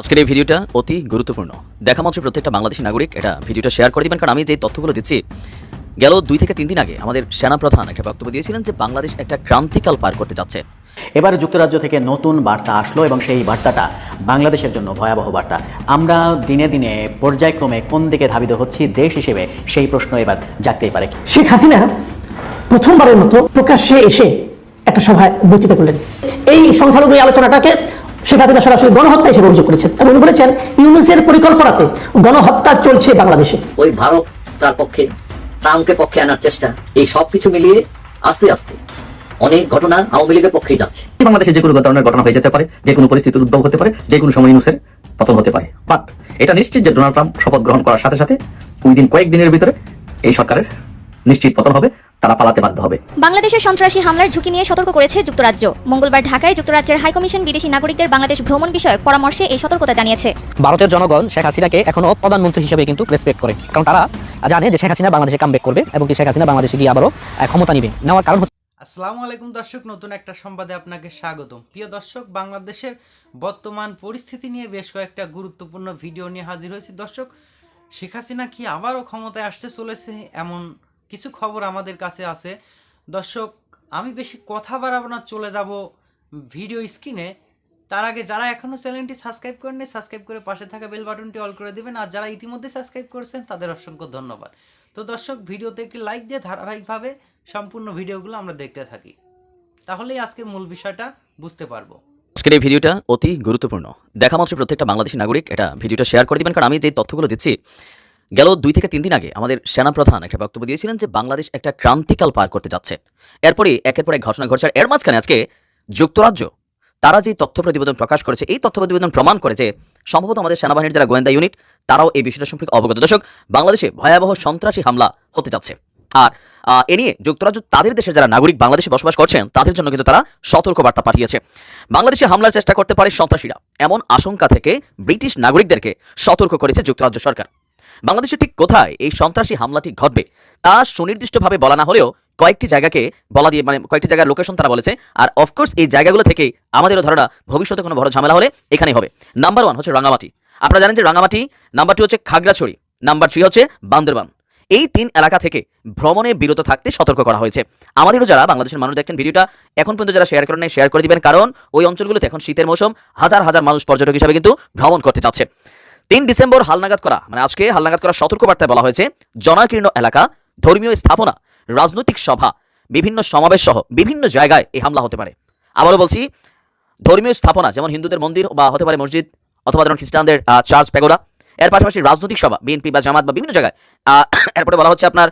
আজকের এই ভিডিওটা অতি গুরুত্বপূর্ণ। দেখা মাত্র প্রত্যেকটা বাংলাদেশী নাগরিক এটা ভিডিওটা শেয়ার করে দিবেন, কারণ আমি যে তথ্যগুলো দিচ্ছি গেল 2 থেকে 3 দিন আগে আমাদের সেনাপ্রধান একটা বক্তব্য দিয়েছিলেন যে বাংলাদেশ একটা ক্রান্তিকাল পার করতে যাচ্ছে। এবার যুক্তরাজ্য থেকে নতুন বার্তা আসলো এবং সেই বার্তাটা বাংলাদেশের জন্য ভয়াবহ বার্তা। আমরা দিনে দিনে পর্যায়ক্রমে কোন দিকে ধাবিত হচ্ছি দেশ হিসেবে, সেই প্রশ্ন এবার জাগতেই পারে। শেখ হাসিনা প্রথমবারের মতো প্রকাশ্যে এসে একটা সভায় বক্তৃতা করলেন। এই সংখ্যালঘু এই আলোচনাটাকে শেখ হাসিনা সরাসরি গণহত্যা হিসেবে অভিযোগ করেছেন এবং উনি বলেছেন ইউনুসের পরিকল্পনাতে গণহত্যা চলছে বাংলাদেশে। ওই ভারত তার পক্ষে, ট্রাম্পকে পক্ষে আনার চেষ্টা, এই সবকিছু মিলিয়ে আস্তে আস্তে অনেক ঘটনা আওয়ামী লীগের পক্ষেই যাচ্ছে। বাংলাদেশে যে কোনো ধরনের ঘটনা হয়ে যেতে পারে, যে কোনো পরিস্থিতির উদ্ভব হতে পারে, যে কোনো সময় ইউনূসের পতন হতে পারে। বাট এটা নিশ্চিত যে ডোনাল্ড ট্রাম্প শপথ গ্রহণ করার সাথে সাথে কয়েকদিনের ভিতরে এই সরকারের নিশ্চিত পতন হবে, তারা পালাতে বাধ্য হবে। বাংলাদেশের সন্ত্রাসী হামলার ঝুঁকি নিয়ে সতর্ক করেছে যুক্তরাজ্য। মঙ্গলবার ঢাকায় যুক্তরাজ্যের হাইকমিশন বিদেশি নাগরিকদের বাংলাদেশ ভ্রমণ বিষয়ক পরামর্শে এই সতর্কতা জানিয়েছে। ভারতের জনগণ শেখ হাসিনাকে এখনো প্রধানমন্ত্রী হিসেবে কিন্তু রেসপেক্ট করে, কারণ তারা জানে যে শেখ হাসিনা বাংলাদেশে কামব্যাক করবে এবং শেখ হাসিনা বাংলাদেশে গিয়ে আবারও ক্ষমতা নিবে। নেওয়ার কারণ আসসালামু আলাইকুম দর্শক, নতুন একটা সংবাদে আপনাকে স্বাগতম। প্রিয় দর্শক, বাংলাদেশের বর্তমান পরিস্থিতি নিয়ে বেশ কয়েকটা গুরুত্বপূর্ণ ভিডিও নিয়ে হাজির হয়েছি। দর্শক, শেখ হাসিনা কি আবারও ক্ষমতায় আসতে চলেছে এমন কিছু খবর আমাদের কাছে আছে। দর্শক, আমি বেশি কথা বাড়াবো না, চলে যাব ভিডিও স্ক্রিনে। তার আগে যারা এখনও চ্যানেলটি সাবস্ক্রাইব করেননি, সাবস্ক্রাইব করে পাশে থাকা বেল বাটনটি অল করে দেবেন, আর যারা ইতিমধ্যে সাবস্ক্রাইব করেছেন তাদের অসংখ্য ধন্যবাদ। তো দর্শক, ভিডিওতে একটি লাইক দিয়ে ধারাবাহিকভাবে সম্পূর্ণ ভিডিওগুলো আমরা দেখতে থাকি, তাহলেই আজকের মূল বিষয়টা বুঝতে পারবো। আজকের এই ভিডিওটা অতি গুরুত্বপূর্ণ। দেখা মাত্র প্রত্যেকটা বাংলাদেশী নাগরিক এটা ভিডিওটা শেয়ার করে দিবেন, কারণ আমি যে তথ্যগুলো দিচ্ছি গেল 2 থেকে 3 দিন আগে আমাদের সেনাপ্রধান একটা বক্তব্য দিয়েছিলেন যে বাংলাদেশ একটা ক্রান্তিকাল পার করতে যাচ্ছে। এরপরই একের পর এক ঘটনা ঘটছে। এর মাঝখানে আজকে যুক্তরাজ্য তারা যে তথ্য প্রতিবেদন প্রকাশ করেছে, এই তথ্য প্রতিবেদন প্রমাণ করে যে সম্ভবত আমাদের সেনাবাহিনীর যারা গোয়েন্দা ইউনিট তারাও এই বিষয়টা সম্পর্কে অবগত। দর্শক, বাংলাদেশে ভয়াবহ সন্ত্রাসী হামলা হতে যাচ্ছে, আর এ নিয়ে যুক্তরাজ্য তাদের দেশের যারা নাগরিক বাংলাদেশে বসবাস করছেন তাদের জন্য কিন্তু তারা সতর্কবার্তা পাঠিয়েছে। বাংলাদেশে হামলার চেষ্টা করতে পারে সন্ত্রাসীরা, এমন আশঙ্কা থেকে ব্রিটিশ নাগরিকদেরকে সতর্ক করেছে যুক্তরাজ্য সরকার। বাংলাদেশে ঠিক কোথায় এই সন্ত্রাসী হামলাটি ঘটবে তা সুনির্দিষ্টভাবে বলা না হলেও কয়েকটি জায়গাকে বলা দিয়ে, মানে কয়েকটি জায়গার লোকেশন তারা বলেছে। আর অফকোর্স এই জায়গাগুলো থেকে আমাদেরও ধারণা ভবিষ্যতে কোনো বড় ঝামেলা হলে এখানেই হবে। নাম্বার 1 হচ্ছে রাঙামাটি, আপনারা জানেন যে রাঙামাটি। নাম্বার 2 হচ্ছে খাগড়াছড়ি, নাম্বার 3 হচ্ছে বান্দরবান। এই 3 এলাকা থেকে ভ্রমণে বিরত থাকতে সতর্ক করা হয়েছে। আমাদেরও যারা বাংলাদেশের মানুষ দেখছেন ভিডিওটা এখন পর্যন্ত যারা শেয়ার করেন নাই, শেয়ার করে দিবেন, কারণ ওই অঞ্চলগুলোতে এখন শীতের মৌসুম, হাজার হাজার মানুষ পর্যটক হিসেবে কিন্তু ভ্রমণ করতে যাচ্ছে। 3 ডিসেম্বর হালনাগাদ করা, মানে আজকে হালনাগাদ করা সতর্কবার্তায় বলা হয়েছে জনাকীর্ণ এলাকা, ধর্মীয় স্থাপনা, রাজনৈতিক সভা, বিভিন্ন সমাবেশ সহ বিভিন্ন জায়গায় এই হামলা হতে পারে। আবারও বলছি, ধর্মীয় স্থাপনা যেমন হিন্দুদের মন্দির বা হতে পারে মসজিদ, অথবা যেমন খ্রিস্টানদের চার্চ, প্যাগোডা, এর পাশাপাশি রাজনৈতিক সভা, বিএনপি বা জামাত বা বিভিন্ন জায়গায়। এরপরে বলা হচ্ছে আপনার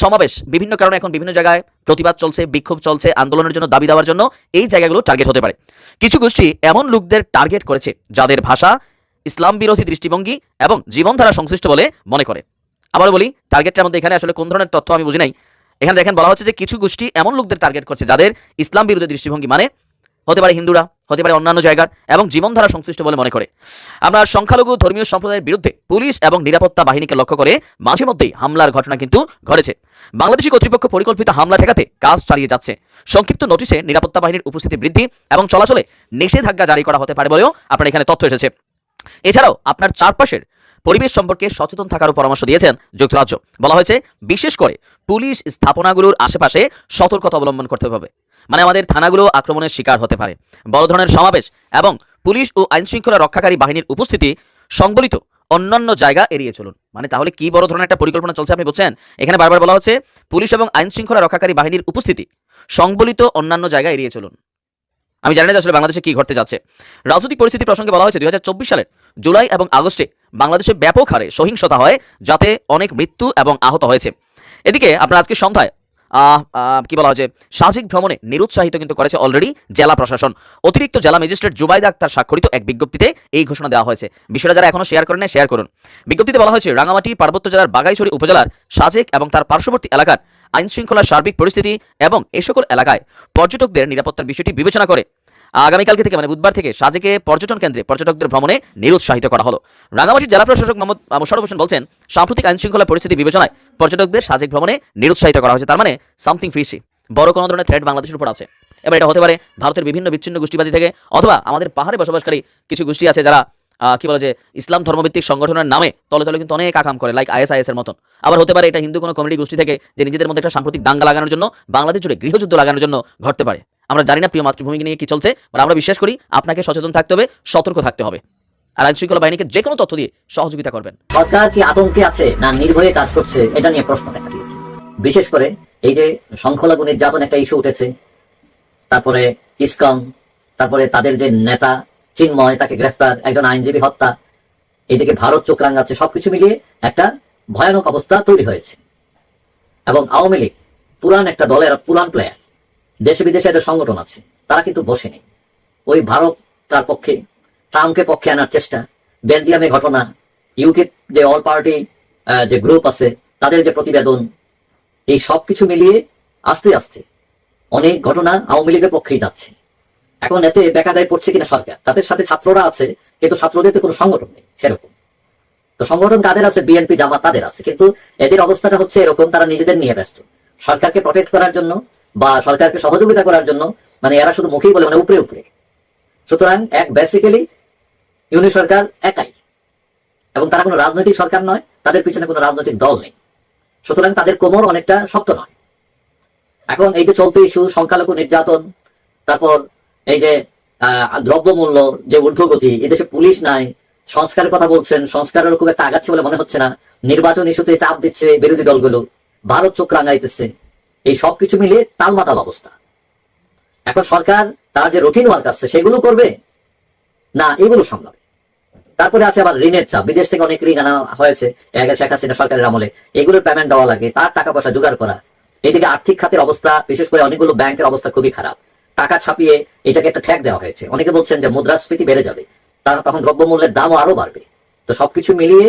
সমাবেশ, বিভিন্ন কারণে এখন বিভিন্ন জায়গায় প্রতিবাদ চলছে, বিক্ষোভ চলছে, আন্দোলনের জন্য, দাবি দেওয়ার জন্য এই জায়গাগুলো টার্গেট হতে পারে। কিছু গোষ্ঠী এমন লোকদের টার্গেট করেছে যাদের ভাষা ইসলাম বিরোধী দৃষ্টিভঙ্গি এবং জীবনধারা সংশ্লিষ্ট বলে মনে করে। আবারও বলি, টার্গেটটার মধ্যে এখানে আসলে কোন ধরনের তথ্য আমি বুঝি নাই। এখানে দেখেন বলা হচ্ছে যে কিছু গোষ্ঠী এমন লোকদের টার্গেট করছে যাদের ইসলাম বিরোধী দৃষ্টিভঙ্গি, মানে হতে পারে হিন্দুরা, হতে পারে অন্যান্য জায়গার, এবং জীবনধারা সংশ্লিষ্ট বলে মনে করে। আমরা সংখ্যালঘু ধর্মীয় সম্প্রদায়ের বিরুদ্ধে পুলিশ এবং নিরাপত্তা বাহিনীকে লক্ষ্য করে মাঝে মধ্যেই হামলার ঘটনা কিন্তু ঘটেছে। বাংলাদেশি কর্তৃপক্ষ পরিকল্পিত হামলা ঠেকাতে কাজ চালিয়ে যাচ্ছে। সংক্ষিপ্ত নোটিশে নিরাপত্তা বাহিনীর উপস্থিতি বৃদ্ধি এবং চলাচলে নিষেধাজ্ঞা জারি করা হতে পারে বলেও আপনার এখানে তথ্য এসেছে। এছাড়াও আপনার চারপাশের পরিবেশ সম্পর্কে সচেতন থাকারও পরামর্শ দিয়েছেন যুক্তরাজ্য। বলা হয়েছে বিশেষ করে পুলিশ স্থাপনাগুলোর আশেপাশে সতর্কতা অবলম্বন করতে হবে, মানে আমাদের থানাগুলো আক্রমণের শিকার হতে পারে। বড় ধরনের সমাবেশ এবং পুলিশ ও আইনশৃঙ্খলা রক্ষাকারী বাহিনীর উপস্থিতি সংবলিত অন্যান্য জায়গা এড়িয়ে চলুন। মানে তাহলে কি বড় ধরনের একটা পরিকল্পনা চলছে আপনি বুঝছেন? এখানে বারবার বলা হচ্ছে পুলিশ এবং আইনশৃঙ্খলা রক্ষাকারী বাহিনীর উপস্থিতি সংবলিত অন্যান্য জায়গা এড়িয়ে চলুন। আমি জানি না আসলে বাংলাদেশে কি ঘটতে যাচ্ছে। রাজনৈতিক পরিস্থিতি প্রসঙ্গে বলা হয়েছে 2024 সালের জুলাই এবং আগস্টে বাংলাদেশে ব্যাপক হারে সহিংসতা হয়, যাতে অনেক মৃত্যু এবং আহত হয়েছে। এদিকে আপনার আজকে সন্ধ্যায় কি বলা হয়েছে, সামাজিক ভ্রমণে নিরুৎসাহিত কিন্তু করেছে অলরেডি জেলা প্রশাসন। অতিরিক্ত জেলা ম্যাজিস্ট্রেট জুবাইদা আক্তার স্বাক্ষরিত এক বিজ্ঞপ্তিতে এই ঘোষণা দেওয়া হয়েছে। বিষয়টা যারা এখনো শেয়ার করেন না, শেয়ার করুন। বিজ্ঞপ্তিতে বলা হয়েছে রাঙামাটি পার্বত্য জেলার বাগাইছড়ি উপজেলার সাজেক এবং তার পার্শ্ববর্তী এলাকার আইনশৃঙ্খলার সার্বিক পরিস্থিতি এবং এ সকল এলাকায় পর্যটকদের নিরাপত্তার বিষয়টি বিবেচনা করে আগামীকালকে থেকে, মানে বুধবার থেকে সাজেকে পর্যটন কেন্দ্রে পর্যটকদের ভ্রমণে নিরুৎসাহিত করা হলো। রাঙামাটির জেলা প্রশাসক মোহাম্মদ মোশাররফ হোসেন বলছেন, সাম্প্রতিক আইনশৃঙ্খলা পরিস্থিতি বিবেচনায় পর্যটকদের সাজেক ভ্রমণে নিরুৎসাহিত করা হয়েছে। তার মানে সামথিং ফিশি, বড় কোনো ধরনের থ্রেট বাংলাদেশের উপর আছে। এবার এটা হতে পারে ভারতের বিভিন্ন বিচ্ছিন্ন গোষ্ঠীবাদী থেকে, অথবা আমাদের পাহাড়ে বসবাসকারী কিছু গোষ্ঠী আছে যারা কি বলে যে ইসলাম ধর্মভিত্তিক সংগঠনের নামে তলে তলে কিন্তু অনেক আকাম করে, লাইক ISIS এর মতন। আবার হতে পারে এটা হিন্দু কোনো কমিউনিটি গোষ্ঠী থেকে যে নিজেদের মধ্যে একটা সাম্প্রতিক দাঙ্গা লাগানোর জন্য, বাংলাদেশ জুড়ে গৃহযুদ্ধ লাগানোর জন্য ঘটতে পারে। আমরা জানি না প্রিয় মাতৃভূমিকে নিয়ে কি চলছে, বাট আমরা বিশ্বাস করি আপনাকে সচেতন থাকতে হবে, সতর্ক থাকতে হবে, আর আইন শৃঙ্খলা বাহিনীকে যে কোনো তথ্য দিয়ে সহযোগিতা করবেন। সরকার কি আতঙ্কে আছে না নির্ভয়ে কাজ করছে, এটা নিয়ে প্রশ্ন দেখা দিয়েছে। বিশেষ করে এই যে সংখ্যালঘু নির্যাতন একটা ইস্যু উঠেছে, তারপরে ইসকন, তারপরে তাদের যে নেতা চিন্ময় তাকে গ্রেফতার, একজন আইনজীবী হত্যা, এইদিকে ভারত চোখ রাঙাচ্ছে, সবকিছু মিলিয়ে একটা ভয়ানক অবস্থা তৈরি হয়েছে। এবং আওয়ামী লীগ পুরান একটা দলের পুরান প্লেয়ার, দেশে বিদেশে এদের সংগঠন আছে, তারা কিন্তু বসেনি। ওই ভারত তার পক্ষে, ট্রাম্পকে পক্ষে আনার চেষ্টা, বেলজিয়ামে ঘটনা, ইউকে যে অল পার্টি যে গ্রুপ আছে তাদের যে প্রতিবেদন, এই সবকিছু মিলিয়ে আস্তে আস্তে অনেক ঘটনা আওয়ামী লীগের পক্ষেই যাচ্ছে। এখন এতে বেকায়দায় পড়ছে কিনা সরকার, তাদের সাথে ছাত্ররা আছে, কিন্তু ছাত্রদের তো কোনো সংগঠন নেই সেরকম। তো সংগঠন কাদের আছে? বিএনপি জামাত তাদের আছে, কিন্তু এদের অবস্থাটা হচ্ছে এরকম, তারা নিজেদের নিয়ে ব্যস্ত। সরকারকে প্রটেক্ট করার জন্য বা সরকারকে সহযোগিতা করার জন্য মানে এরা শুধু মুখেই বলে, মানে উপরে উপরে। সুতরাং এক বেসিক্যালি ইউনিট সরকার একাই, এবং তারা কোনো রাজনৈতিক সরকার নয়, তাদের পিছনে কোনো রাজনৈতিক দল নেই। সুতরাং তাদের কোমর অনেকটা শক্ত নয়। এখন এই যে চলতি ইস্যু, সংখ্যালঘু নির্যাতন, তারপর এই যে দ্রব্যমূল্য যে ঊর্ধ্বগতি, এদেশে পুলিশ নাই, সংস্কারের কথা বলছেন, সংস্কারের খুব একটা আগাচ্ছে বলে মনে হচ্ছে না, নির্বাচন ইস্যুতে চাপ দিচ্ছে বিরোধী দলগুলো, ভারত চোখ রাঙাইতেছে, এই সবকিছু মিলিয়ে তালমাতাল অবস্থা। এখন সরকার তার যে রুটিন ওয়ার্ক আছে সেগুলো করবে না এগুলো সামলাবে। তারপরে আছে আবার ঋণের চাপ, বিদেশ থেকে অনেক ঋণ আনা হয়েছে শেখ হাসিনা সরকারের আমলে, এগুলোর পেমেন্ট দেওয়া লাগে, তার টাকা পয়সা জোগাড় করা। এদিকে আর্থিক খাতের অবস্থা, বিশেষ করে অনেকগুলো ব্যাংকের অবস্থা খুবই খারাপ, টাকা ছাপিয়ে এটাকে একটা ঠেক দেওয়া হয়েছে। অনেকে বলছেন যে মুদ্রাস্ফীতি বেড়ে যাবে, তার তখন দ্রব্যমূল্যের দামও আরো বাড়বে। তো সবকিছু মিলিয়ে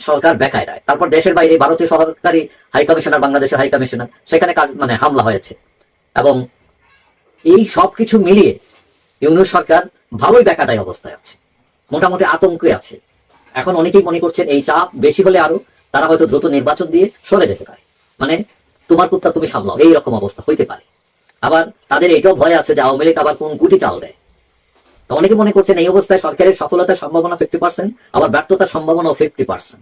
সরকার বেকায় দেয়। তারপর দেশের বাইরে ভারতীয় সরকারি হাই কমিশনার, বাংলাদেশের হাই কমিশনার, সেখানে মানে হামলা হয়েছে। এবং এই সবকিছু মিলিয়ে ইউনিট সরকার ভালোই বেকাদায় অবস্থায় আছে, মোটামুটি আতঙ্কে আছে। এখন অনেকেই মনে করছেন এই চাপ বেশি হলে আরো তারা হয়তো দ্রুত নির্বাচন দিয়ে সরে যেতে পারে, মানে তোমার কুত্তা তুমি সামলাও, এইরকম অবস্থা হইতে পারে। আবার তাদের এটাও ভয় আছে যে আওয়ামী লীগ আবার কোন গুটি চাল দেয়। তো অনেকে মনে করছেন এই অবস্থায় সরকারের সফলতার সম্ভাবনা 50%, আবার ব্যর্থতার সম্ভাবনাও 50%।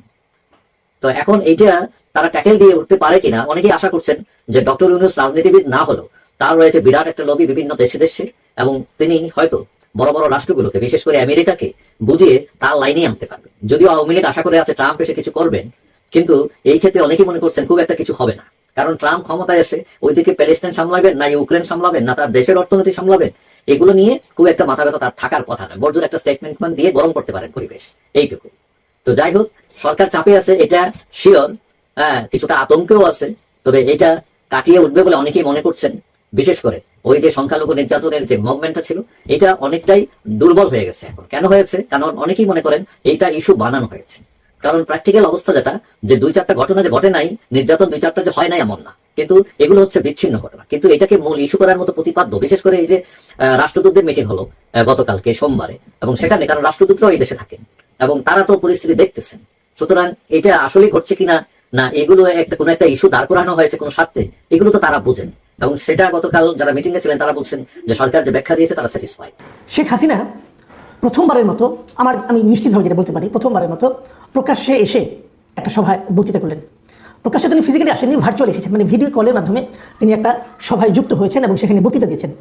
তো এখন এইটা তারা ট্যাকেল দিয়ে উঠতে পারে কিনা, অনেকেই আশা করছেন যে ডক্টর ইউনূস রাজনীতিবিদ না হলেও তার রয়েছে বিরাট একটা লবি বিভিন্ন দেশে দেশে, এবং তিনি হয়তো বড় বড় রাষ্ট্রগুলোকে, বিশেষ করে আমেরিকাকে বুঝিয়ে তার লাইনে আনতে পারবেন। যদিও আওয়ামী লীগ আশা করে আছে ট্রাম্প এসে কিছু করবেন, কিন্তু এই ক্ষেত্রে অনেকেই মনে করছেন খুব একটা কিছু হবে না। কারণ ট্রাম্প ক্ষমতায় এসে ওইদিকে প্যালেস্টাইন সামলাবেন না ইউক্রেন সামলাবেন না তার দেশের অর্থনীতি সামলাবেন, এগুলো নিয়ে খুব একটা মাথা ব্যথা তার থাকার কথা না। বড়জোর একটা স্টেটমেন্ট দিয়ে গরম করতে পারেন পরিবেশ, এইটুকু। তো যাই হোক, সরকার চাপে আছে এটা শিওর, কিছুটা আতঙ্কেও আছে, তবে এটা কাটিয়ে উঠবে বলে অনেকেই মনে করছেন। বিশেষ করে ওই যে সংখ্যালঘু নির্যাতনের যে মুভমেন্টটা ছিল, এটা অনেকটাই দুর্বল হয়ে গেছে এখন। কেন হয়েছে? কারণ অনেকেই মনে করেন এইটা ইস্যু বানানো হয়েছে। কারণ প্র্যাকটিক্যাল অবস্থা যেটা, যে 2-4টা ঘটনা যে ঘটে নাই, নির্যাতন 2-4টা যে হয় নাই এমন না, কিন্তু এগুলো হচ্ছে বিচ্ছিন্ন ঘটনা। কিন্তু এটাকে মূল ইস্যু করার মতো প্রতিপাদ্য, বিশেষ করে এই যে রাষ্ট্রদূতদের মিটিং হলো গতকালকে সোমবারে, এবং সেখানে কারণ রাষ্ট্রদূতরাও এই দেশে থাকেন এবং তারা তো পরিস্থিতি দেখতেছেন। সুতরাং এটা আসলে ঘটছে কিনা না এগুলো একটা কোনো একটা ইস্যু দাঁড় করানো হয়েছে কোনো স্বার্থে, এগুলো তো তারা বুঝেন। এবং সেটা গতকাল যারা মিটিং এ ছিলেন তারা বলছেন যে সরকার যে ব্যাখ্যা দিয়েছে তারা স্যাটিসফাইড। শেখ হাসিনা প্রথমবারের মতো, আমি নিশ্চিতভাবে যেটা বলতে পারি, প্রথমবারের মতো প্রকাশ্যে এসে একটা সভায় বক্তৃতা করলেন। প্রকাশ্যে তিনি ফিজিক্যালি আসেননি, ভার্চুয়ালি এসেছেন, মানে ভিডিও কলের মাধ্যমে তিনি একটা সভায় যুক্ত হয়েছেন এবং সেখানে বক্তৃতা দিয়েছেন।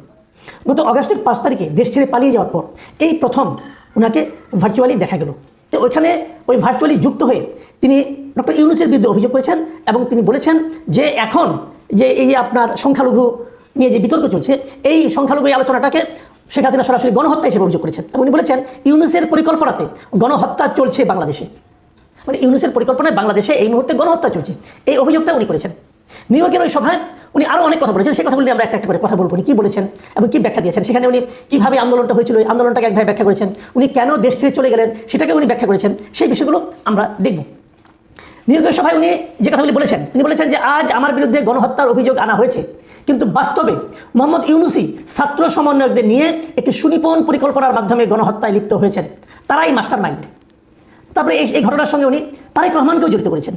গত অগাস্টের 5 তারিখে দেশ ছেড়ে পালিয়ে যাওয়ার পর এই প্রথম ওনাকে ভার্চুয়ালি দেখা গেল। তো ওইখানে ওই ভার্চুয়ালি যুক্ত হয়ে তিনি ডক্টর ইউনূসের বিরুদ্ধে অভিযোগ করেছেন এবং তিনি বলেছেন যে এখন যে এই যে আপনার সংখ্যালঘু নিয়ে যে বিতর্ক চলছে, এই সংখ্যালঘু এই আলোচনাটাকে শেখ হাসিনা সরাসরি গণহত্যা হিসেবে অভিযোগ করেছেন। এবং উনি বলেছেন ইউনূসের পরিকল্পনাতে গণহত্যা চলছে বাংলাদেশে, মানে ইউনূসের পরিকল্পনায় বাংলাদেশে এই মুহূর্তে গণহত্যা চলছে, এই অভিযোগটা উনি করেছেন। নিউ ইয়র্কের ওই সভায় উনি আরও অনেক কথা বলেছেন, সেই কথাগুলি আমরা একটা করে কথা বলবো, উনি কী বলেছেন এবং কী ব্যাখ্যা দিয়েছেন। সেখানে উনি কীভাবে আন্দোলনটা হয়েছিল, এই আন্দোলনটাকে একভাবে ব্যাখ্যা করেছেন। উনি কেন দেশ ছেড়ে চলে গেলেন সেটাকে উনি ব্যাখ্যা করেছেন। সেই বিষয়গুলো আমরা দেখব। নিউ ইয়র্কের সভায় উনি যে কথাগুলি বলেছেন, তিনি বলেছেন যে আজ আমার বিরুদ্ধে গণহত্যার অভিযোগ আনা হয়েছে, কিন্তু বাস্তবে মোহাম্মদ ইউনূসই ছাত্র সমন্বয়কদের নিয়ে একটি সুনিপুণ পরিকল্পনার মাধ্যমে গণহত্যায় লিপ্ত হয়েছেন, তারাই মাস্টার মাইন্ড। তারপরে এই ঘটনার সঙ্গে উনি তারেক রহমানকেও জড়িত করেছেন।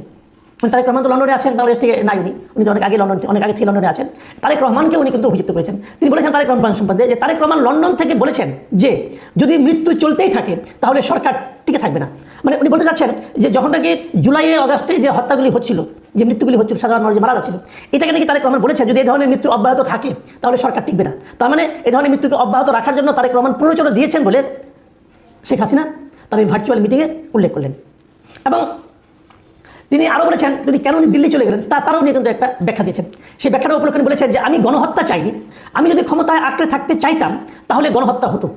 মানে তারেক রহমান তো লন্ডনে আছেন, বাংলাদেশ থেকে নাই, উনি তো অনেক আগে থেকে লন্ডনে আছেন। তারেক রহমানকে উনি কিন্তু অভিযুক্ত করেছেন। তিনি বলেছেন তারেক রহমান সম্বন্ধে যে তারেক রহমান লন্ডন থেকে বলেছেন যে যদি মৃত্যু চলতেই থাকে তাহলে সরকার টিকে থাকবে না। মানে উনি বলতে চাচ্ছেন যে যখন নাকি জুলাই আগস্টে যে হত্যাগুলি হচ্ছিল, যে মৃত্যুগুলি হচ্ছিল, সাধারণ মানুষ যে মারা যাচ্ছিল, এটাকে নাকি তারেক রহমান বলেছেন যদি এই ধরনের মৃত্যু অব্যাহত থাকে তাহলে সরকার টিকবে না। তার মানে এই ধরনের মৃত্যুকে অব্যাহত রাখার জন্য তারেক রহমান প্ররোচনা দিয়েছেন বলে শেখ হাসিনা তার এই ভার্চুয়াল মিটিংয়ে উল্লেখ করলেন। এবং তিনি আরও বলেছেন তিনি কেন উনি দিল্লি চলে গেলেন তারও উনি কিন্তু একটা ব্যাখ্যা দিয়েছেন। সেই ব্যাখ্যাটা উপলক্ষে বলেছেন যে আমি গণহত্যা চাইনি, আমি যদি ক্ষমতায় আঁকড়ে থাকতে চাইতাম তাহলে গণহত্যা হতো।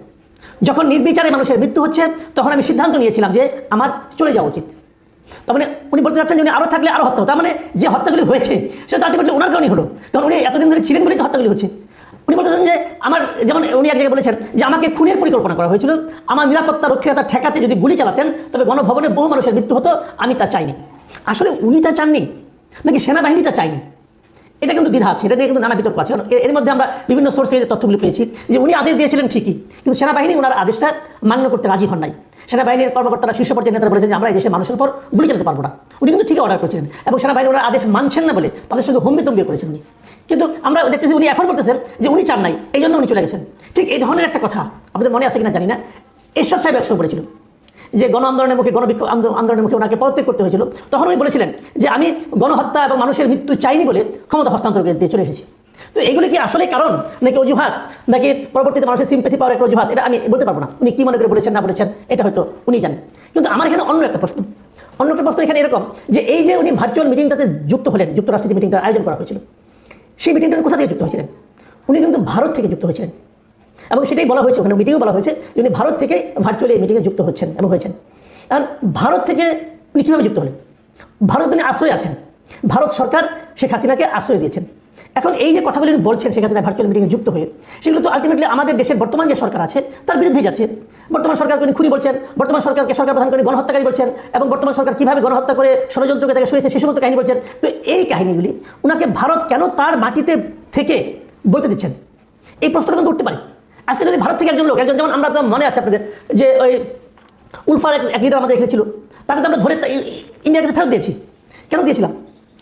যখন নির্বিচারে মানুষের মৃত্যু হচ্ছে তখন আমি সিদ্ধান্ত নিয়েছিলাম যে আমার চলে যাওয়া উচিত। তার মানে উনি বলতে চাচ্ছেন যে উনি আরও থাকলে আরও হত্যা হতো। তার মানে যে হত্যাগুলি হয়েছে সেটা আলটিমেটলি ওনার কারণেই হলো, কারণ উনি এতদিন ধরে ছিলেন বলেই তো হত্যাগুলি হচ্ছে। উনি বলতেছেন যে আমার, যেমন উনি এক জায়গায় বলেছেন যে আমাকে খুনের পরিকল্পনা করা হয়েছিল, আমার নিরাপত্তা রক্ষীরা ঠেকাতে যদি গুলি চালাতেন তবে গণভবনে বহু মানুষের মৃত্যু হতো, আমি তা চাইনি। আসলে উনি তা চাননি নাকি সেনাবাহিনী তা চায়নি, এটা কিন্তু দ্বিধা আছে, এটা নিয়ে কিন্তু নানা বিতর্ক আছে। কারণ এর মধ্যে আমরা বিভিন্ন সোর্স থেকে তথ্যগুলি পেয়েছি যে উনি আদেশ দিয়েছিলেন ঠিকই, কিন্তু সেনাবাহিনী ওনার আদেশটা মান্য করতে রাজি হন নাই। সেনাবাহিনীর কর্মকর্তারা, শীর্ষ পর্যায়ের নেতারা বলেছেন যে আমরা এই দেশের মানুষের উপর গুলি চালাতে পারবো না। উনি কিন্তু ঠিকই অর্ডার করেছিলেন এবং সেনাবাহিনী ওনার আদেশ মানছেন না বলে তাদের সঙ্গে হম্বিতম্বি করেছেন উনি। কিন্তু আমরা দেখতেছি উনি এখন বলতেছেন যে উনি চান নাই, এই জন্য উনি চলে গেছেন। ঠিক এই ধরনের একটা কথা আপনাদের মনে আছে কিনা জানি না, এরশাদ সাহেব একসময় বলেছিল যে গণ আন্দোলনের মুখে, গণবিক্ষোভ আন্দোলনের মুখে ওনাকে পদত্যাগ করতে হয়েছিল। তখন উনি বলেছিলেন যে আমি গণহত্যা এবং মানুষের মৃত্যু চাইনি বলে ক্ষমতা হস্তান্তর করে দিয়ে চলে এসেছি। তো এগুলি কি আসলে কারণ নাকি অজুহাত, নাকি পরবর্তীতে মানুষের সিম্পেথি পাওয়ার একটা অজুহাত, এটা আমি বলতে পারবো না। উনি কি মনে করে বলেছেন না বলেছেন এটা হয়তো উনি জানেন। কিন্তু আমার এখানে অন্য একটা প্রশ্ন এখানে এরকম যে এই যে উনি ভার্চুয়াল মিটিংটাতে যুক্ত হলেন, যুক্তরাষ্ট্রে যে মিটিংটার আয়োজন করা হয়েছিল সেই মিটিংটা কোথা থেকে যুক্ত হয়েছিলেন? উনি কিন্তু ভারত থেকে যুক্ত হয়েছিলেন এবং সেটাই বলা হয়েছে, ওখানে মিটিংও বলা হয়েছে যে উনি ভারত থেকে ভার্চুয়ালি এই মিটিংয়ে যুক্ত হচ্ছেন এবং হয়েছেন। আর ভারত থেকে উনি কীভাবে যুক্ত হলেন? ভারত উনি আশ্রয় আছেন, ভারত সরকার শেখ হাসিনাকে আশ্রয় দিয়েছেন। এখন এই যে কথাগুলি উনি বলছেন শেখ হাসিনা ভার্চুয়াল মিটিংয়ে যুক্ত হয়ে, সেগুলো তো আলটিমেটলি আমাদের দেশের বর্তমান যে সরকার আছে তার বিরুদ্ধেই যাচ্ছে। বর্তমান সরকারকে উনি খুনি বলছেন, বর্তমান সরকারকে সরকার প্রধান করে গণহত্যাকারী বলছেন এবং বর্তমান সরকার কীভাবে গণহত্যা করে ষড়যন্ত্রকে তাকে সরিয়েছে সে সমস্ত কাহিনী বলছেন। তো এই কাহিনীগুলি ওনাকে ভারত কেন তার মাটিতে থেকে বলতে দিচ্ছেন, এই প্রশ্নটা কিন্তু উঠতে পারে। আজকে যদি ভারত থেকে একজন লোক, একজন যেমন আমরা তো মনে আছে আপনাদের যে ওই উলফার এক লিডার আমাদের এখানে ছিল, তাকে তো আমরা ধরে ইন্ডিয়ার কাছে ফেরত দিয়েছি। কেন দিয়েছিলাম?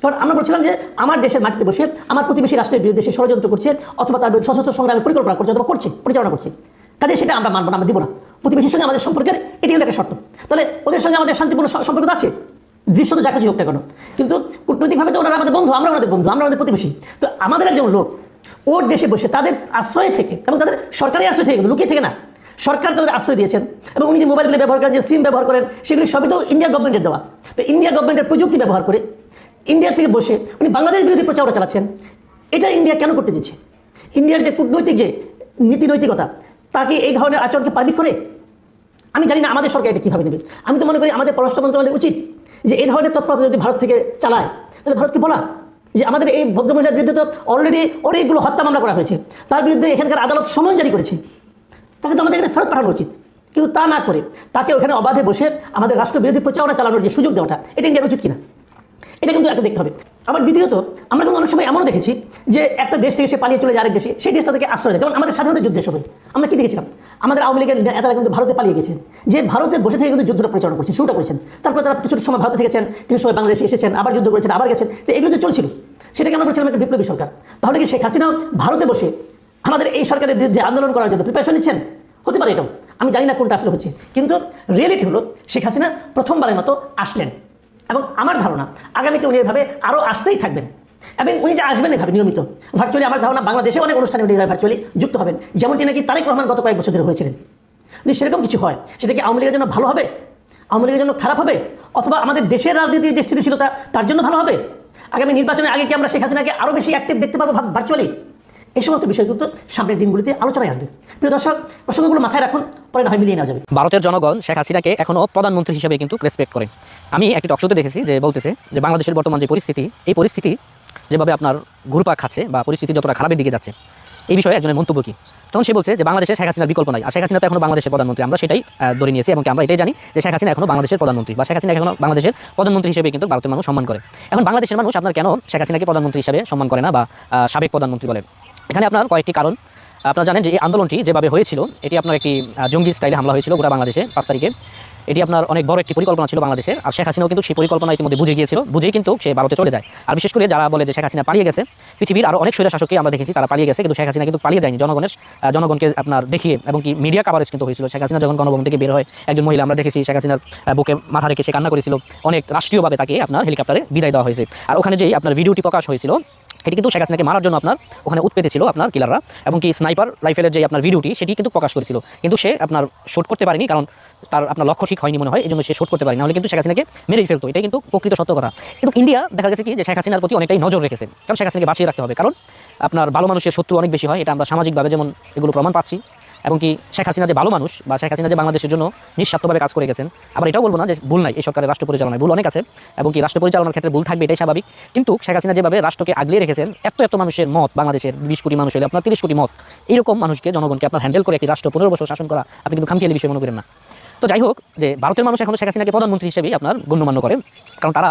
কারণ আমরা বলছিলাম যে আমার দেশের মাটিতে বসে আমার প্রতিবেশী রাষ্ট্রের বিরুদ্ধে সে ষড়যন্ত্র করছে অথবা তার বিরুদ্ধে সশস্ত্র সংগ্রামে পরিকল্পনা করছে অথবা পরিচালনা করছে, কাজে সেটা আমরা মানব না, আমরা দিব না। প্রতিবেশীর সঙ্গে আমাদের সম্পর্কের এটি হলো একটা শর্ত। তাহলে ওদের সঙ্গে আমাদের শান্তিপূর্ণ সম্পর্ক তো আছে, দৃশ্য তো যা কিছু হোক না কেন, কিন্তু কূটনৈতিকভাবে তো ওনারা আমাদের বন্ধু, আমরা ওনাদের বন্ধু, আমরা ওনাদের প্রতিবেশী। তো আমাদের একজন লোক ওর দেশে বসে তাদের আশ্রয় থেকে এবং তাদের সরকারি আশ্রয় থেকে, লুকিয়ে থেকে না, সরকার তাদের আশ্রয় দিয়েছেন এবং উনি যে মোবাইলগুলি ব্যবহার করেন, যে সিম ব্যবহার করেন, সেগুলি সবই তো ইন্ডিয়া গভর্নমেন্টের দেওয়া। তো ইন্ডিয়া গভর্নমেন্টের প্রযুক্তি ব্যবহার করে ইন্ডিয়া থেকে বসে উনি বাংলাদেশের বিরোধী প্রচারণা চালাচ্ছেন। এটা ইন্ডিয়া কেন করতে দিচ্ছে? ইন্ডিয়ার যে কূটনৈতিক যে নীতি নৈতিকতা তাকে এই ধরনের আচরণকে পারমিট করে? আমি জানি না আমাদের সরকার এটা কীভাবে নেবে। আমি তো মনে করি আমাদের পররাষ্ট্র মন্ত্রণালয় উচিত যে এই ধরনের তৎপরতা যদি ভারত থেকে চালায় তাহলে ভারতকে বলা যে আমাদের এই ভদ্রমহিলার বিরুদ্ধে তো অলরেডি অনেকগুলো হত্যা মামলা করা হয়েছে, তার বিরুদ্ধে এখানকার আদালত সমন জারি করেছে, তাকে তো আমাদের এখানে ফেরত পাঠানো উচিত। কিন্তু তা না করে তাকে ওখানে অবাধে বসে আমাদের রাষ্ট্রবিরোধী প্রচারণা চালানোর যে সুযোগ দেওয়াটা, এটা ইন্ডিয়ার উচিত কিনা, এটা কিন্তু একটা দেখতে হবে। আবার দ্বিতীয়ত আমরা কিন্তু অনেক সময় এমনও দেখেছি যে একটা দেশ থেকে সে পালিয়ে চলে যায় আরেক দেশে, সেই দেশটা থেকে আশ্রয় দেয়। যেমন আমাদের স্বাধীনতা যুদ্ধের সময় আমরা কি দেখেছিলাম, আমাদের আওয়ামী লীগের নেতারা কিন্তু ভারতে পালিয়ে গেছেন, যে ভারতে বসে থেকে কিন্তু যুদ্ধটা পরিচালনা করছেন, শুরুটা করেছেন। তারপরে তারা কিছু সময় ভারতে থেকেছেন, কিছু সময় বাংলাদেশে এসেছেন, আবার যুদ্ধ করেছেন, আবার গেছেন। তো এগুলো যে চলছিল সেটাকে আমরা বলছিলাম একটা বিপ্লবী সরকার। তাহলে কি শেখ হাসিনা ভারতে বসে আমাদের এই সরকারের বিরুদ্ধে আন্দোলন করার জন্য প্রিপারেশন নিচ্ছেন? হতে পারে এটাও, আমি জানি না কোনটা আসলে হচ্ছে। কিন্তু রিয়েলিটি হলো শেখ হাসিনা প্রথমবারের মতো আসলেন এবং আমার ধারণা আগামীতে উনি এভাবে আরও আসতেই থাকবেন এবং উনি যে আসবেন এভাবে নিয়মিত ভার্চুয়ালি, আমার ধারণা বাংলাদেশে অনেক অনুষ্ঠানে উনি ভার্চুয়ালি যুক্ত হবেন, যেমনটি নাকি তারেক রহমান গত কয়েক বছর ধরে হয়েছিলেন। যদি সেরকম কিছু হয় সেটা কি আওয়ামী লীগের জন্য ভালো হবে, আওয়ামী লীগের জন্য খারাপ হবে, অথবা আমাদের দেশের রাজনীতির যে স্থিতিশীলতা তার জন্য ভালো হবে? আগামী নির্বাচনের আগে কি আমরা শেখ হাসিনাকে আরও বেশি অ্যাক্টিভ দেখতে পাবো ভার্চুয়ালি? এই সমস্ত বিষয়গুলো সামনের দিনগুলিতে আলোচনায় আসবে। প্রিয় দর্শক, প্রসঙ্গগুলো মাথায় রাখুন, পরে না হয় মিলিয়ে নেওয়া যাবে। ভারতের জনগণ শেখ হাসিনাকে এখনও প্রধানমন্ত্রী হিসেবে কিন্তু রেসপেক্ট করে। আমি একটি টকশোতে দেখেছি যে বলতেছে যে বাংলাদেশের বর্তমান যে পরিস্থিতি, এই পরিস্থিতি যেভাবে আপনার ঘুরপাক খাচ্ছে বা পরিস্থিতি যতটা খারাপের দিকে যাচ্ছে, এই বিষয়ে একজনের মন্তব্য কি? তখন সে বলছে যে বাংলাদেশে শেখ হাসিনার বিকল্প নাই, আর শেখ হাসিনা তো এখনো বাংলাদেশের প্রধানমন্ত্রী, আমরা সেটাই ধরে নিয়েছি এবং আমরা এটাই জানি যে শেখ হাসিনা এখনো বাংলাদেশের প্রধানমন্ত্রী বা শেখ হাসিনা এখনো বাংলাদেশের প্রধানমন্ত্রী হিসেবে কিন্তু ভারতের মানুষ সম্মান করে। এখন বাংলাদেশের মানুষ আপনার কেন শেখ হাসিনাকে প্রধানমন্ত্রী হিসেবে সম্মান করে না বা সাবেক প্রধানমন্ত্রী বলে? এখানে আপনার কয়েকটি কারণ। আপনারা জানেন যে এই আন্দোলনটি যেভাবে হয়েছিল এটি আপনার একটি জঙ্গি স্টাইলে হামলা হয়েছিল গোটা বাংলাদেশে 5 তারিখে। এটি আপনার অনেক বড় একটি পরিকল্পনা ছিল বাংলাদেশের। আর শেখ হাসিনাও কিন্তু সেই পরিকল্পনা ইতিমধ্যে বুঝে গিয়েছিল, বুঝেই কিন্তু সে ভারতে চলে যায়। আর বিশেষ করে যারা বলে যে শেখ হাসিনা পালিয়ে গেছে, পৃথিবীর আরও অনেক স্বৈর শাসককে আমরা দেখেছি তারা পালিয়ে গেছে, কিন্তু শেখ হাসিনা কিন্তু পালিয়ে যায়নি। জনগণকে আপনার দেখিয়ে এবং কি মিডিয়া কাভারেজ কিন্তু হয়েছিল। শেখ হাসিনা যখন গণভবন থেকে বের হয়, একজন মহিলা আমরা দেখেছি শেখ হাসিনার বুকে মাথা রেখে সে কান্না করেছিল। অনেক রাষ্ট্রীয়ভাবে তাকে আপনার হেলিকপ্টারে বিদায় দেওয়া হয়েছে। আর ওখানে যেই আপনার ভিডিওটি প্রকাশ হয়েছিল, এটি কিন্তু শেখ হাসিনাকে মারার জন্য আপনার ওখানে উৎপেতে ছিল আপনার কিলাররা, এবং কি স্নাইপার রাইফেলের যে আপনার ভিডিওটি সেটি কিন্তু প্রকাশ করেছিল, কিন্তু সে আপনার শুট করতে পারেনি, কারণ তার আপনার লক্ষ্য ঠিক হয়নি মনে হয়, এই জন্য সে শুট করতে পারেনি, নাহলে কিন্তু শেখ হাসিনাকে মেরেই ফেলতো। এটাই কিন্তু প্রকৃত সত্য কথা। কিন্তু ইন্ডিয়া দেখা গেছে কি যে শেখ হাসিনার প্রতি অনেকটাই নজর রেখেছে, কারণ শেখ হাসিনাকে বাঁচিয়ে রাখতে হবে, কারণ আপনার ভালো মানুষের শত্রু অনেক বেশি হয়, এটা আমরা সামাজিকভাবে যেমন এগুলো প্রমাণ পাচ্ছি। এবং কি শেখ হাসিনা যে ভালো মানুষ বা শেখ হাসিনা যে বাংলাদেশের জন্য নিঃস্বার্থভাবে কাজ করে গেছেন, আবার এটাও বলবো না যে ভুল নাই, এই সরকারের রাষ্ট্র পরিচালনায় ভুল অনেক আছে, এবং কি রাষ্ট্র পরিচালনার ক্ষেত্রে ভুল থাকবে, এটাই স্বাভাবিক। কিন্তু শেখ হাসিনা যেভাবে রাষ্ট্রকে আগলিয়ে রেখেছেন, এত মানুষের মত, বাংলাদেশের 20 কোটি মানুষের আপনার 30 কোটি মত, এইরকম মানুষকে, জনগণকে আপনার হ্যান্ডেল করে একটি রাষ্ট্র 15 বছর শাসন করা আপনি কিন্তু খামখেয়ালি বিষয় মনে করেন না। তো যাই হোক, যে ভারতের মানুষ এখন শেখ হাসিনাকে প্রধানমন্ত্রী হিসেবেই আপনার গণ্যমান্য করে, কারণ তারা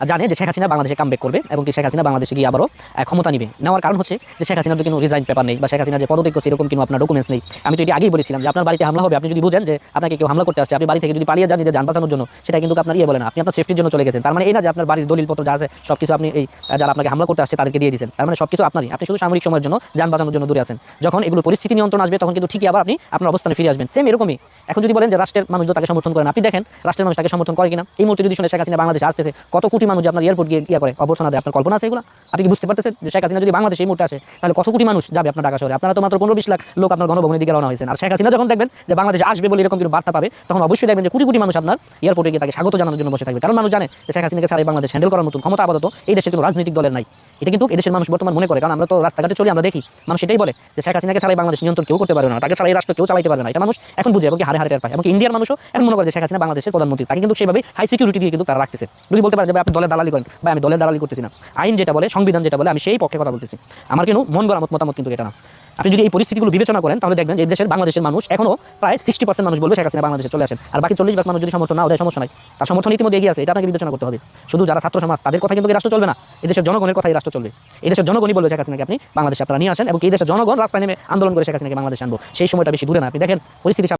জানে যে শেখ হাসিনা বাংলাদেশে কামব্যাক করবে, এবং কি শেখ হাসিনা বাংলাদেশে গিয়ে আবারও ক্ষমতা নিবে। নেওয়ার কারণ হচ্ছে যে শেখ হাসিনার কোনো রিজাইন পেপার নেই, বা শেখ হাসিনার যে পদত্যাগ করছে এরকম কোনো আপনার ডকুমেন্টস নেই। আমি তো এটি আগেই বলেছিলাম যে আপনার বাড়িতে হামলা হবে, আপনি যদি বুঝেন যে আপনাকে কেউ হামলা করতে আসছে, আপনি বাড়ি থেকে যদি পালিয়ে যান নিজের যান বাঁচানোর জন্য, সেটা কিন্তু আপনার বলে না, আপনি আপনার সেফটির জন্য চলে গেছেন। তার মানে এই না যে আপনার বাড়ির দলিলপত্র যা আছে সব কিছু আপনি এই যারা আপনাকে হামলা করতে আসছে তাদেরকে দিয়ে দিয়েছেন, তার মানে সব কিছু আপনারই, আপনি শুধু সামরিক সময়ের জন্য যান বাঁচানোর জন্য দূরে আছেন। যখন এগুলো পরিস্থিতি নিয়ন্ত্রণ আসবে, তখন কিন্তু ঠিকই আবার আপনি আপনার অবস্থানে ফিরে আসবেন। সেম এরকমই এখন যদি বলেন যে রাষ্ট্রের মানুষ তাকে সমর্থন করেন, আপনি দেখেন রাষ্ট্রের মানুষ তাকে সমর্থন করে কিনা। এই মুহূর্তে যদি শুনে শেখ হাসিনা বাংলাদেশে আসতেছে, কত কোটি মানুষ আপনার এয়ারপোর্ট গিয়ে করে অবর্থনা দেয়, আপনার কল্পনা আছে এগুলো? আপনি কি বুঝতে পারতেছেন যে শেখ হাসিনা যদি বাংলাদেশে এই মুহূর্তে আসে, তাহলে কত কোটি মানুষ যাবে আপনার ঢাকা শহরে? আপনারা তো মাত্র 15-20 লাখ লোক আপনার গণভবনের দিকে রওনা হয়েছেন। আর শেখ হাসিনা যখন দেখবেন যে বাংলাদেশে আসবে বলে এরকম কিছু বার্তা পাবে, তখন অবশ্যই দেখবেন যে কোটি কোটি মানুষ আপনার এয়ারপোর্টে গিয়ে তাকে স্বাগত জানানোর জন্য বসে থাকবে, কারণ মানুষ জানে যে শেখ হাসিনাকে ছাড়া বাংলাদেশ হ্যান্ডেল করার মতন ক্ষমতা আপাতত এই দেশের কোনো রাজনৈতিক দলের নাই। এটা কিন্তু এদেশের মানুষ বর্তমান মনে করে, কারণ আমরা তো রাস্তাঘাটে চলি, আমরা দেখি মানুষ এটাই বলে যে শেখ হাসিনাকে ছাড়াই বাংলাদেশ নিয়ন্ত্রণ কেউ করতে পারবে না, তাকে ছাড়া এই রাষ্ট্র কেউ চালাতে পারবে না। এটা মানুষ এখন বুঝে এবং হারে হারে টের পায়, এবং ইন্ডিয়ার মানুষও এখন মনে করে যে শেখ হাসিনা বাংলাদেশের প্রধানমন্ত্রী, তাকে কিন্তু সেভাবে হাই সিকিউরিটি দিয়ে কিন্তু তারা রাখতেছে। যদি বলতে পারে যে আপনি দলের দালালি করেন, বা আমি দলের দালালি করতেছি না, আইন যেটা বলে, সংবিধান যেটা বলে, আমি সেই পক্ষে কথা বলতেছি। আমার কিন্তু মন গড়া মতামত কিন্তু এটা না। আপনি যদি এই পরিস্থিতিগুলো বিবেচনা করেন, তাহলে দেখবেন যে এই দেশের বাংলাদেশের মানুষ এখনো প্রায় 60% মানুষ বলবে শেখ হাসিনা বাংলাদেশে চলে আসেন, আর বাকি 40% মানুষ যদি সমর্থন না দেয় সমস্যা নাই, তার সমর্থন ইতিমধ্যে এগিয়ে আছে, এটা আপনাকে বিবেচনা করতে হবে। শুধু যারা ছাত্র সমাজ তাদের কথা কিন্তু রাষ্ট্র চলবে না, এই দেশের জনগণের কথাই রাষ্ট্র চলবে। এই দেশের জনগণই বলবে শেখ হাসিনাকে আপনি বাংলাদেশে আপনারা নিয়ে আসেন, এবং এই দেশের জনগণ রাস্তায় নেমে আন্দোলন করে শেখ হাসিনাকে বাংলাদেশে আনবো। সেই সময়টা বেশি দূরে না, আপনি দেখেন পরিস্থিতি